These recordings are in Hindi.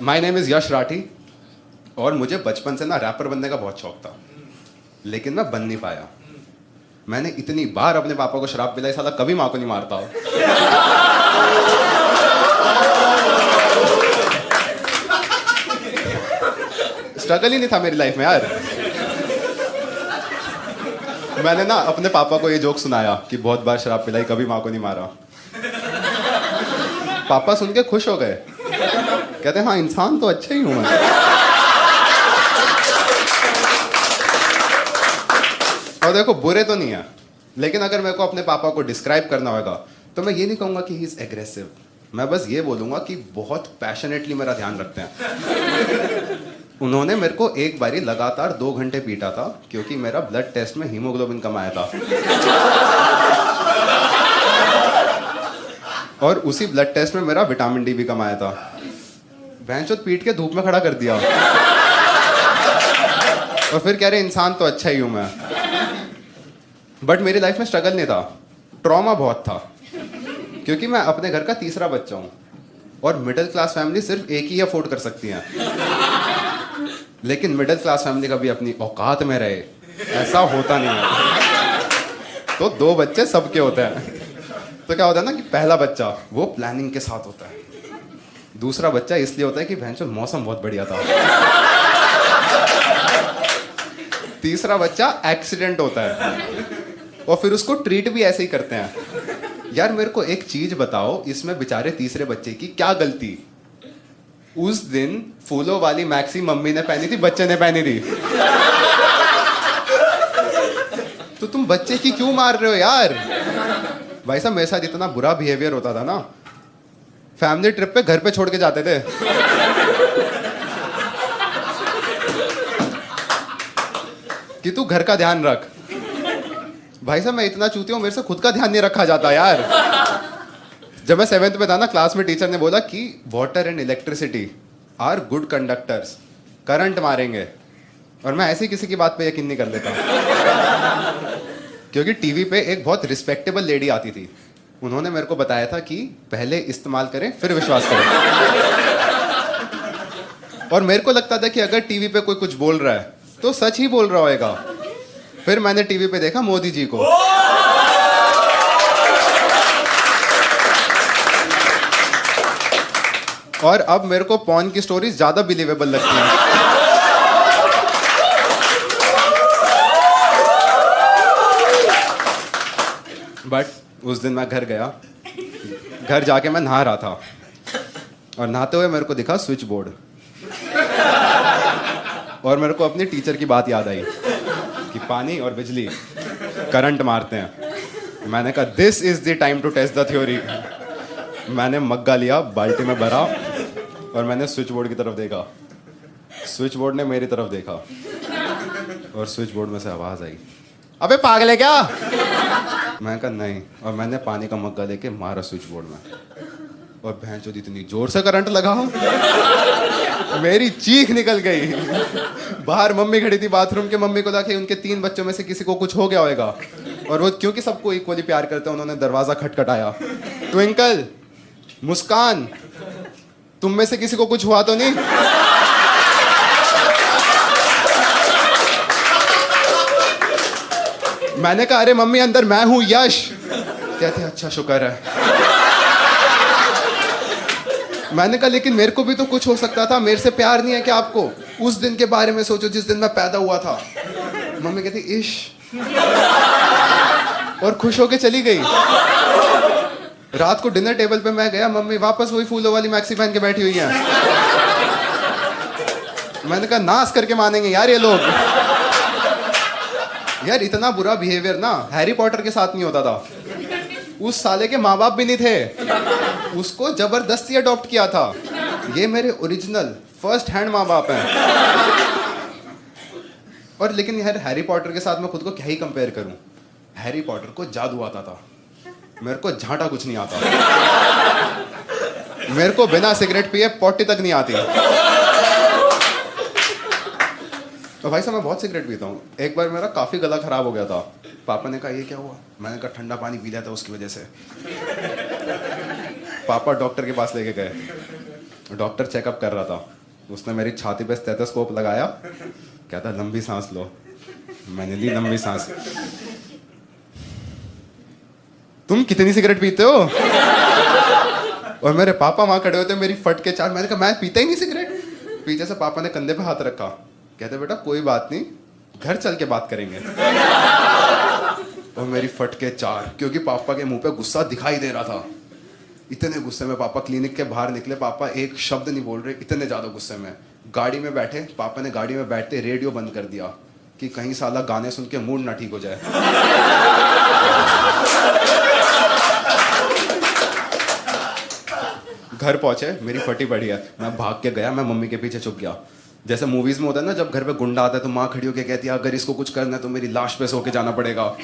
माय नेम इज़ यश राठी और मुझे बचपन से ना रैपर बनने का बहुत शौक था, लेकिन मैं बन नहीं पाया। मैंने इतनी बार अपने पापा को शराब पिलाई, साला कभी माँ को नहीं मारता हो। स्ट्रगल ही नहीं था मेरी लाइफ में यार। मैंने ना अपने पापा को ये जोक सुनाया कि बहुत बार शराब पिलाई, कभी माँ को नहीं मारा। पापा सुन के खुश हो गए, कहते हाँ इंसान तो अच्छा ही हूं मैं। और देखो बुरे तो नहीं है, लेकिन अगर मेरे को अपने पापा को डिस्क्राइब करना होगा तो मैं ये नहीं कहूंगा कि ही इज एग्रेसिव। मैं बस ये बोलूंगा कि बहुत पैशनेटली मेरा ध्यान रखते हैं। उन्होंने मेरे को एक बारी लगातार 2 घंटे पीटा था क्योंकि मेरा ब्लड टेस्ट में हीमोग्लोबिन कम आया था। और उसी ब्लड टेस्ट में मेरा विटामिन डी भी कम आया था। भैंचोद पीट के धूप में खड़ा कर दिया और फिर कह रहे इंसान तो अच्छा ही हूं मैं। बट मेरी लाइफ में स्ट्रगल नहीं था, ट्रॉमा बहुत था, क्योंकि मैं अपने घर का तीसरा बच्चा हूं और मिडिल क्लास फैमिली सिर्फ एक ही अफोर्ड कर सकती है। लेकिन मिडिल क्लास फैमिली कभी अपनी औकात में रहे ऐसा होता नहीं है। तो 2 बच्चे सबके होते हैं। तो क्या होता है ना कि पहला बच्चा वो प्लानिंग के साथ होता है, दूसरा बच्चा इसलिए होता है कि भैंचोद मौसम बहुत बढ़िया था, तीसरा बच्चा एक्सीडेंट होता है और फिर उसको ट्रीट भी ऐसे ही करते हैं। यार मेरे को एक चीज बताओ, इसमें बेचारे तीसरे बच्चे की क्या गलती? उस दिन फूलों वाली मैक्सी मम्मी ने पहनी थी, बच्चे ने पहनी थी। तो तुम बच्चे की क्यों मार रहे हो यार? भाई साहब मेरे साथ इतना बुरा बिहेवियर होता था ना, फैमिली ट्रिप पे घर पे छोड़ के जाते थे। कि तू घर का ध्यान रख। भाई साहब मैं इतना चूती हूँ, मेरे से खुद का ध्यान नहीं रखा जाता यार। जब मैं 7th में था ना, क्लास में टीचर ने बोला कि water and electricity are good conductors, current मारेंगे, और मैं ऐसे ही किसी की बात पे यकीन नहीं कर लेता। क्योंकि टीवी पे एक बहुत रिस्पेक्टेबल लेडी आती थी, उन्होंने मेरे को बताया था कि पहले इस्तेमाल करें फिर विश्वास करें। और मेरे को लगता था कि अगर टीवी पे कोई कुछ बोल रहा है तो सच ही बोल रहा होगा। फिर मैंने टीवी पे देखा मोदी जी को, और अब मेरे को पॉर्न की स्टोरीज ज्यादा बिलीवेबल लगती हैं। बट उस दिन मैं घर गया, घर जाके मैं नहा रहा था और नहाते हुए मेरे को दिखा स्विच बोर्ड, और मेरे को अपनी टीचर की बात याद आई कि पानी और बिजली करंट मारते हैं। मैंने कहा this is the time to test the theory. मैंने मग्गा लिया, बाल्टी में भरा और मैंने स्विच बोर्ड की तरफ देखा। स्विच बोर्ड ने मेरी तरफ देखा और स्विच बोर्ड में से आवाज आई, अबे पागल है क्या? मैंने कहा नहीं, और मैंने पानी का मग्गा लेके मारा स्विच बोर्ड में, और भैंचोद इतनी जोर से करंट लगा मेरी चीख निकल गई। बाहर मम्मी खड़ी थी बाथरूम के, मम्मी को लगा कि उनके 3 बच्चों में से किसी को कुछ हो गया होगा, और वो क्योंकि सबको इक्वली प्यार करते हैं उन्होंने दरवाजा खटखटाया। ट्विंकल, मुस्कान, तुम में से किसी को कुछ हुआ तो नहीं? मैंने कहा अरे मम्मी अंदर मैं हूं यश। कहते अच्छा शुक्र है। मैंने कहा लेकिन मेरे को भी तो कुछ हो सकता था, मेरे से प्यार नहीं है क्या आपको? उस दिन के बारे में सोचो जिस दिन मैं पैदा हुआ था। मम्मी कहती इश, और खुश होके चली गई। रात को डिनर टेबल पे मैं गया, मम्मी वापस वही फूलों वाली मैक्सी पहन के बैठी हुई है। मैंने कहा नाश करके मानेंगे यार ये लोग। यार इतना बुरा बिहेवियर ना हैरी पॉटर के साथ नहीं होता था। उस साले के माँ बाप भी नहीं थे, उसको जबरदस्ती अडॉप्ट किया था। ये मेरे ओरिजिनल फर्स्ट हैंड माँ बाप हैं। और लेकिन यार हैरी पॉटर के साथ मैं खुद को क्या ही कंपेयर करूं। हैरी पॉटर को जादू आता था, मेरे को झांटा कुछ नहीं आता। मेरे को बिना सिगरेट पिए पॉटी तक नहीं आती। तो भाई साहब मैं बहुत सिगरेट पीता हूँ। एक बार मेरा काफ़ी गला ख़राब हो गया था, पापा ने कहा ये क्या हुआ? मैंने कहा ठंडा पानी पी लिया था उसकी वजह से। पापा डॉक्टर के पास लेके गए डॉक्टर चेकअप कर रहा था, उसने मेरी छाती पे स्टेथोस्कोप लगाया, कहता लंबी सांस लो। मैंने ली लंबी सांस। तुम कितनी सिगरेट पीते हो? और मेरे पापा वहां खड़े होते, मेरी फट के चार। मैंने कहा मैं पीता ही नहीं सिगरेट। पीछे से पापा ने कंधे पे हाथ रखा, कहते बेटा कोई बात नहीं, घर चल के बात करेंगे। और मेरी फट के चार, क्योंकि पापा के मुंह पे गुस्सा दिखाई दे रहा था। इतने गुस्से में पापा क्लिनिक के बाहर निकले, पापा एक शब्द नहीं बोल रहे, इतने ज्यादा गुस्से में। गाड़ी में बैठे, पापा ने गाड़ी में बैठते रेडियो बंद कर दिया कि कहीं साला गाने सुन के मूड ना ठीक हो जाए। घर पहुंचे, मेरी फटी पड़ी है, मैं भाग के गया, मैं मम्मी के पीछे छुप गया। जैसे मूवीज में होता है ना, जब घर पे गुंडा आता है तो माँ खड़ी होकर कहती है अगर इसको कुछ करना है तो मेरी लाश पे सो के जाना पड़ेगा।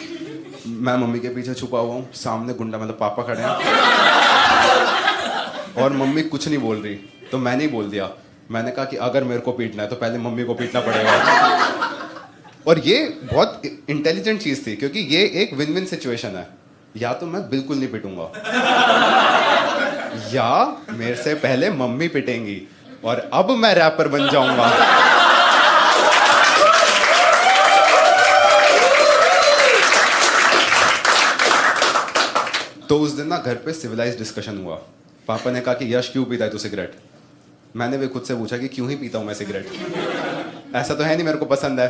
मैं मम्मी के पीछे छुपा हुआ हूँ, सामने गुंडा मतलब पापा खड़े हैं और मम्मी कुछ नहीं बोल रही, तो मैंने ही बोल दिया। मैंने कहा कि अगर मेरे को पीटना है तो पहले मम्मी को पीटना पड़ेगा। और ये बहुत इंटेलिजेंट चीज थी, क्योंकि ये एक विन विन सिचुएशन है। या तो मैं बिल्कुल नहीं पिटूंगा, या मेरे से पहले मम्मी पिटेंगी और अब मैं रैपर बन जाऊंगा। तो उस दिन ना घर पे सिविलाइज डिस्कशन हुआ। पापा ने कहा कि यश क्यों पीता है तू सिगरेट? मैंने भी खुद से पूछा कि क्यों ही पीता हूं मैं सिगरेट। ऐसा तो है नहीं मेरे को पसंद है,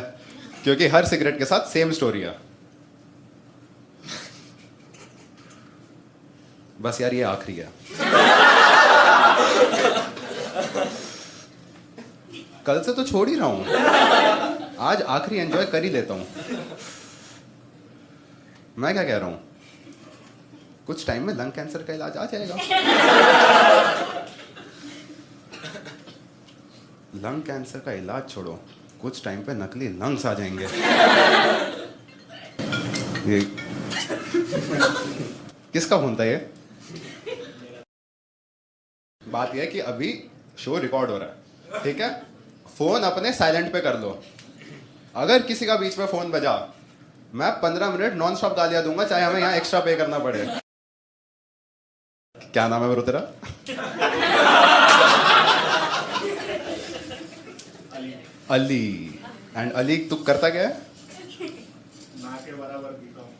क्योंकि हर सिगरेट के साथ सेम स्टोरी है। बस यार ये आखिरी है। कल से तो छोड़ ही रहा हूं, आज आखिरी एंजॉय कर ही लेता हूं। मैं क्या कह रहा हूं, कुछ टाइम में लंग कैंसर का इलाज आ जाएगा। लंग कैंसर का इलाज छोड़ो, कुछ टाइम पे नकली लंग्स आ जाएंगे। ये किसका फोन था ये? बात यह है कि अभी शो रिकॉर्ड हो रहा है, ठीक है? फोन अपने साइलेंट पे कर लो। अगर किसी का बीच में फोन बजा, मैं 15 मिनट नॉन स्टॉप गालियां दूंगा, चाहे हमें यहाँ एक्स्ट्रा पे करना पड़े। क्या नाम है ब्रो तेरा? अली। एंड अली तू करता क्या है? ना के बराबर पीता हूं।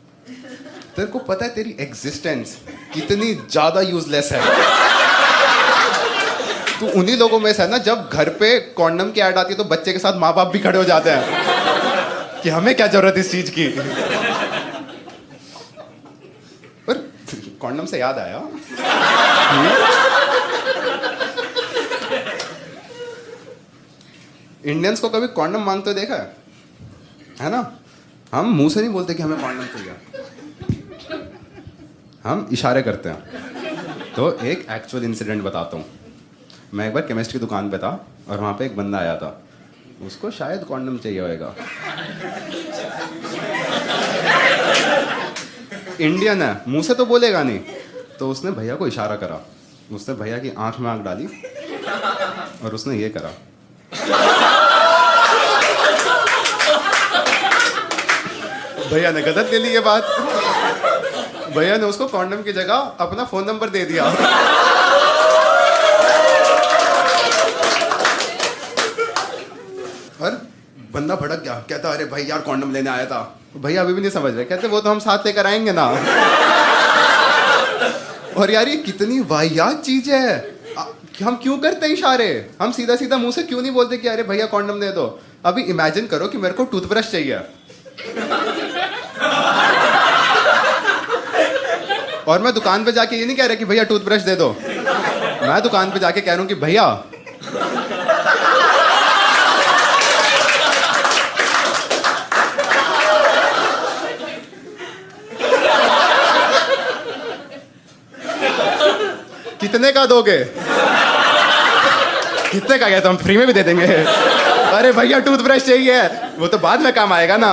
तेरे को पता है तेरी एग्जिस्टेंस कितनी ज्यादा यूजलेस है? तू उन्हीं लोगों में से है ना, जब घर पे कॉन्डम की ऐड आती है तो बच्चे के साथ माँ बाप भी खड़े हो जाते हैं कि हमें क्या जरूरत इस चीज की। पर कॉन्डम से याद आया, इंडियंस को कभी कॉन्डम मांगते देखा है ना? हम मुंह से नहीं बोलते कि हमें कॉन्डम चाहिए, हम इशारे करते हैं। तो एक एक्चुअल इंसिडेंट बताता हूँ। मैं एक बार केमिस्ट की दुकान पे था और वहाँ पे एक बंदा आया था, उसको शायद कॉन्डम चाहिए होगा। इंडियन है, मुंह से तो बोलेगा नहीं, तो उसने भैया को इशारा करा। उसने भैया की आंख में आंख डाली और उसने ये करा। भैया ने गलत ले ली ये बात। भैया ने उसको कॉन्डम की जगह अपना फोन नंबर दे दिया। और बंदा भड़क गया, कहता अरे भाई यार कॉन्डम लेने आया था। भैया अभी भी नहीं समझ रहे, कहते वो तो हम साथ लेकर आएंगे ना। और यार ये कितनी वाहियात चीज है। हम क्यों करते हैं इशारे? हम सीधा सीधा मुंह से क्यों नहीं बोलते कि अरे भैया कॉन्डम दे दो? अभी इमेजिन करो कि मेरे को टूथब्रश चाहिए और मैं दुकान पे जाके ये नहीं कह रहा कि भैया टूथब्रश दे दो, मैं दुकान पे जाके कह रहा हूं कि भैया कितने का दोगे? कितने का? कहता हम फ्री में भी दे देंगे। अरे भैया टूथब्रश चाहिए, वो तो बाद में काम आएगा ना।